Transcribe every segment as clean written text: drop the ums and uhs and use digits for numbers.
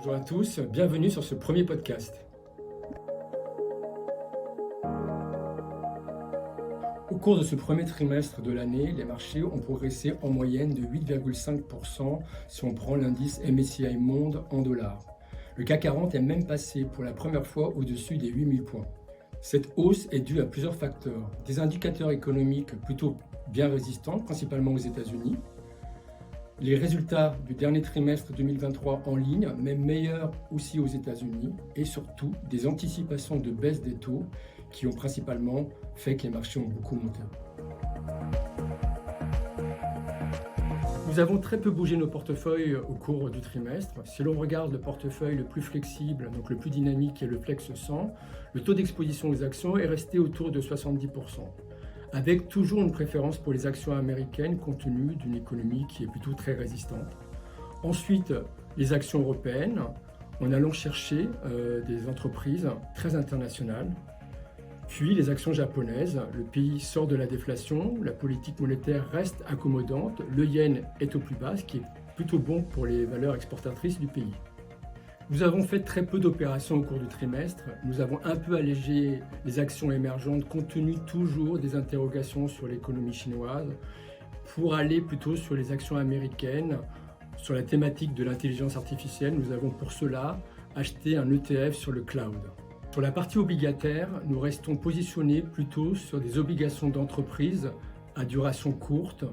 Bonjour à tous, bienvenue sur ce premier podcast. Au cours de ce premier trimestre de l'année, les marchés ont progressé en moyenne de 8,5% si on prend l'indice MSCI Monde en dollars. Le CAC 40 est même passé pour la première fois au-dessus des 8000 points. Cette hausse est due à plusieurs facteurs. Des indicateurs économiques plutôt bien résistants, principalement aux États-Unis. Les résultats du dernier trimestre 2023 en ligne, même meilleurs aussi aux États-Unis, et surtout des anticipations de baisse des taux qui ont principalement fait que les marchés ont beaucoup monté. Nous avons très peu bougé nos portefeuilles au cours du trimestre. Si l'on regarde le portefeuille le plus flexible, donc le plus dynamique qui est le Flex 100, le taux d'exposition aux actions est resté autour de 70%. Avec toujours une préférence pour les actions américaines compte tenu d'une économie qui est plutôt très résistante. Ensuite, les actions européennes, en allant chercher des entreprises très internationales. Puis les actions japonaises, le pays sort de la déflation, la politique monétaire reste accommodante, le yen est au plus bas, ce qui est plutôt bon pour les valeurs exportatrices du pays. Nous avons fait très peu d'opérations au cours du trimestre. Nous avons un peu allégé les actions émergentes compte tenu toujours des interrogations sur l'économie chinoise pour aller plutôt sur les actions américaines. Sur la thématique de l'intelligence artificielle, nous avons pour cela acheté un ETF sur le cloud. Sur la partie obligataire, nous restons positionnés plutôt sur des obligations d'entreprise à duration courte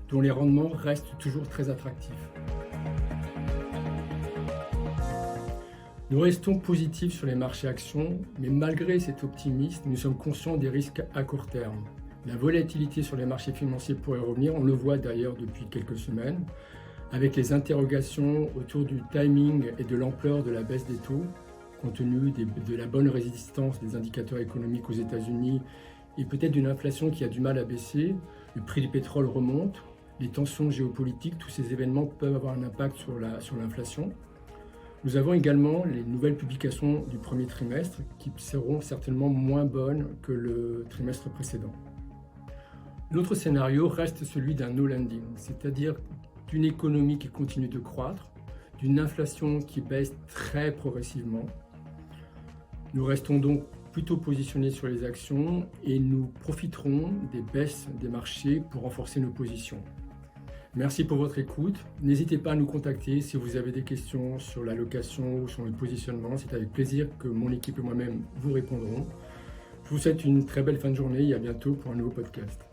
dont les rendements restent toujours très attractifs. Nous restons positifs sur les marchés actions, mais malgré cet optimisme, nous sommes conscients des risques à court terme. La volatilité sur les marchés financiers pourrait revenir, on le voit d'ailleurs depuis quelques semaines, avec les interrogations autour du timing et de l'ampleur de la baisse des taux, compte tenu de la bonne résistance des indicateurs économiques aux États-Unis et peut-être d'une inflation qui a du mal à baisser. Le prix du pétrole remonte, les tensions géopolitiques, tous ces événements peuvent avoir un impact sur l'inflation. Nous avons également les nouvelles publications du premier trimestre qui seront certainement moins bonnes que le trimestre précédent. L'autre scénario reste celui d'un no landing, c'est-à-dire d'une économie qui continue de croître, d'une inflation qui baisse très progressivement. Nous restons donc plutôt positionnés sur les actions et nous profiterons des baisses des marchés pour renforcer nos positions. Merci pour votre écoute. N'hésitez pas à nous contacter si vous avez des questions sur l'allocation ou sur le positionnement. C'est avec plaisir que mon équipe et moi-même vous répondrons. Je vous souhaite une très belle fin de journée et à bientôt pour un nouveau podcast.